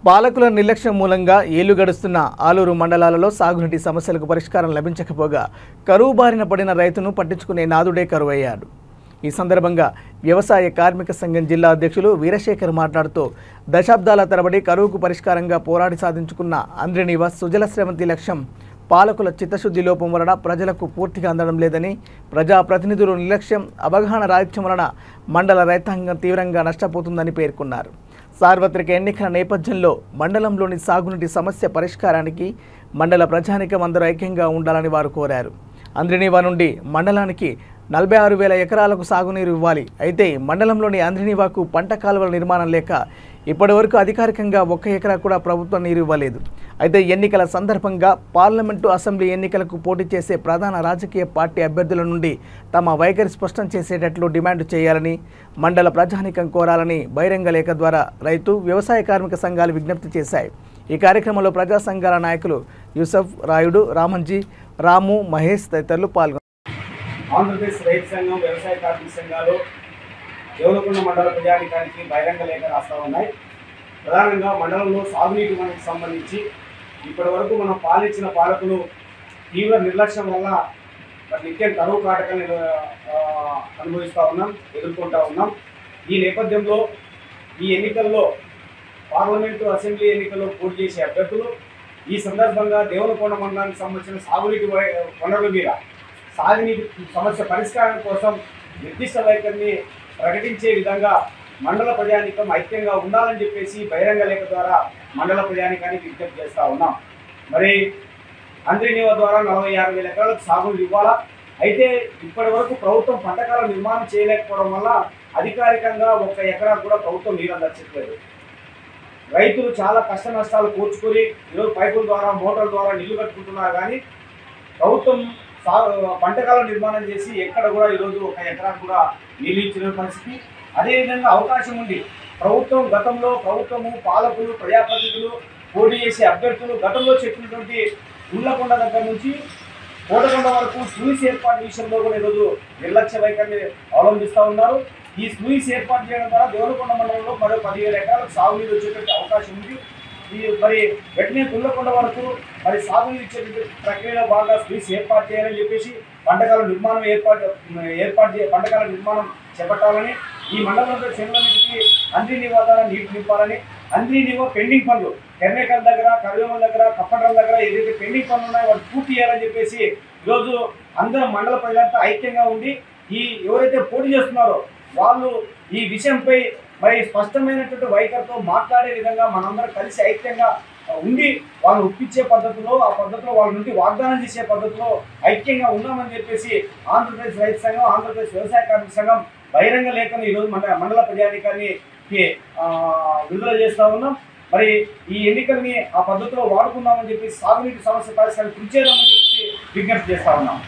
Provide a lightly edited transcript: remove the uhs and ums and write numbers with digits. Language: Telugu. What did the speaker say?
పాలకుల నిర్లక్ష్యం మూలంగా ఏళ్లు గడుస్తున్న ఆలూరు మండలాలలో సాగునీటి సమస్యలకు పరిష్కారం లభించకపోగా కరువు బారిన పడిన రైతును పట్టించుకునే నాదుడే కరువయ్యాడు. ఈ సందర్భంగా వ్యవసాయ కార్మిక సంఘం జిల్లా అధ్యక్షులు వీరశేఖర్ మాట్లాడుతూ దశాబ్దాల తరబడి కరువుకు పరిష్కారంగా పోరాడి సాధించుకున్న అంద్రినివాస్ సుజల స్రవంతి లక్ష్యం పాలకుల చిత్తశుద్ధి లోపం వలన ప్రజలకు పూర్తిగా అందడం లేదని, ప్రజాప్రతినిధుల నిర్లక్ష్యం అవగాహన రాహిత్యం వలన మండల రైతాంగం తీవ్రంగా నష్టపోతుందని పేర్కొన్నారు. సార్వత్రిక ఎన్నికల నేపథ్యంలో మండలంలోని సాగునీటి సమస్య పరిష్కారానికి మండల ప్రజానికం అందరూ ఐక్యంగా ఉండాలని వారు కోరారు. అంద్రినివా నుండి మండలానికి 46,000 ఎకరాలకు సాగునీరు ఇవ్వాలి. అయితే మండలంలోని అంద్రినివాకు పంట కాలువల నిర్మాణం లేక ఇప్పటివరకు అధికారికంగా 1 ఎకరా కూడా ప్రభుత్వం నీరు ఇవ్వలేదు. అయితే ఎన్నికల సందర్భంగా పార్లమెంటు, అసెంబ్లీ ఎన్నికలకు పోటీ చేసే ప్రధాన రాజకీయ పార్టీ అభ్యర్థుల నుండి తమ వైఖరి స్పష్టం చేసేటట్లు డిమాండ్ చేయాలని మండల ప్రజానికం కోరాలని బహిరంగ లేఖ ద్వారా రైతు, వ్యవసాయ కార్మిక సంఘాలు విజ్ఞప్తి చేశాయి. ఈ కార్యక్రమంలో ప్రజా సంఘాల నాయకులు యూసఫ్, రాయుడు, రామన్జీ, రాము, మహేష్ తదితరులు పాల్గొన్నారు. ఆంధ్రప్రదేశ్ రైతు సంఘం, వ్యవసాయ కార్మిక సంఘాలు దేవనకొండ మండల ప్రజానికానికి బహిరంగ లేఖ రాస్తా ఉన్నాయి. ప్రధానంగా మండలంలో సాగునీటి మనకు సంబంధించి ఇప్పటి వరకు మనం పాలించిన పాలకులు తీవ్ర నిర్లక్ష్యం వల్ల నిత్యం కరువు కాటకాలను ఎదుర్కొంటూ ఉన్నాం. ఈ నేపథ్యంలో ఈ ఎన్నికల్లో పార్లమెంటు, అసెంబ్లీ ఎన్నికల్లో పోటీ చేసే అభ్యర్థులు ఈ సందర్భంగా దేవనకొండ మండలానికి సంబంధించిన సాగునీటి వనరుల మీద సాగునీటి సమస్య పరిష్కారం కోసం నిర్దిష్ట వైఖరిని ప్రకటించే విధంగా మండల ప్రజానికం ఐక్యంగా ఉండాలని చెప్పేసి బహిరంగ లేఖ ద్వారా మండల ప్రజానికానికి విజ్ఞప్తి చేస్తూ ఉన్నాం. మరి అంద్రినివా ద్వారా 46,000 ఎకరాలకు సాగునీరు ఇవ్వాలా. అయితే ఇప్పటి వరకు ప్రభుత్వం పంటకాల నిర్మాణం చేయలేకపోవడం వల్ల అధికారికంగా 1 ఎకరా కూడా ప్రభుత్వం నీరు అందించట్లేదు. రైతులు చాలా కష్ట నష్టాలు కూర్చుకొని ఈరోజు పైపుల ద్వారా, మోటార్ల ద్వారా నీళ్లు కట్టుకుంటున్నారు. కానీ ప్రభుత్వం పంటకాల నిర్మాణం చేసి ఎక్కడ కూడా ఈరోజు 1 ఎకరా కూడా నీళ్ళు ఇచ్చిన పరిస్థితి. అదేవిధంగా అవకాశం ఉంది. ప్రభుత్వము, పాలకులు, ప్రజాప్రతినిధులు, పోటీ చేసే అభ్యర్థులు గతంలో చెప్పినటువంటి ఉళ్ళకొండ దగ్గర నుంచి కోటకొండ వరకు స్లూయిస్ ఏర్పాటు విషయంలో కూడా ఈరోజు నిర్లక్ష్య వైఖరిని అవలంబిస్తూ ఉన్నారు. ఈ స్లూయిస్ ఏర్పాటు చేయడం ద్వారా దేవనకొండ మండలంలో మరో 10,000 ఎకరాలకు సాగునీరు వచ్చేటువంటి అవకాశం ఉంది. మరి వెంటనే తుళ్ళకొండ వరకు మరి సాగునీరు ఇచ్చేటువంటి ప్రక్రియలో బాగా స్లూయిస్ ఏర్పాటు చేయాలని చెప్పేసి పంటకాల నిర్మాణం చేపట్టాలని, ఈ మండలంలో చెరువులన్నిటికీ అంద్రినివా ద్వారా నీరు నింపాలని, అంద్రినివా పెండింగ్ పనులు ఎర్నేకల్ దగ్గర, కరివేమల దగ్గర, కప్పట్ల దగ్గర ఏదైతే పెండింగ్ పనులు ఉన్నాయో వాటి పూర్తి చేయాలని చెప్పేసి ఈరోజు అందరూ మండల ప్రజలంతా ఐక్యంగా ఉండి ఎవరైతే పోటీ చేస్తున్నారో వాళ్ళు ఈ విషయంపై మరి స్పష్టమైనటువంటి వైఖరితో మాట్లాడే విధంగా మనందరం కలిసి ఐక్యంగా ఉండి వాళ్ళని ఒప్పించే పద్ధతిలో, ఆ పద్ధతిలో వాళ్ళ నుండి వాగ్దానం చేసే పద్ధతిలో ఐక్యంగా ఉన్నామని చెప్పేసి ఆంధ్రప్రదేశ్ రైతు సంఘం, ఆంధ్రప్రదేశ్ వ్యవసాయ కార్మిక సంఘం బహిరంగ లేఖను ఈరోజు మండల ప్రజానికానికి విడుదల చేస్తూ ఉన్నాం. మరి ఈ ఎన్నికల్ని ఆ పద్ధతిలో వాడుకుందామని చెప్పి సాగునీటి సమస్య పరిష్కారం కృషి చేద్దామని చెప్పి విజ్ఞప్తి చేస్తూ ఉన్నాం.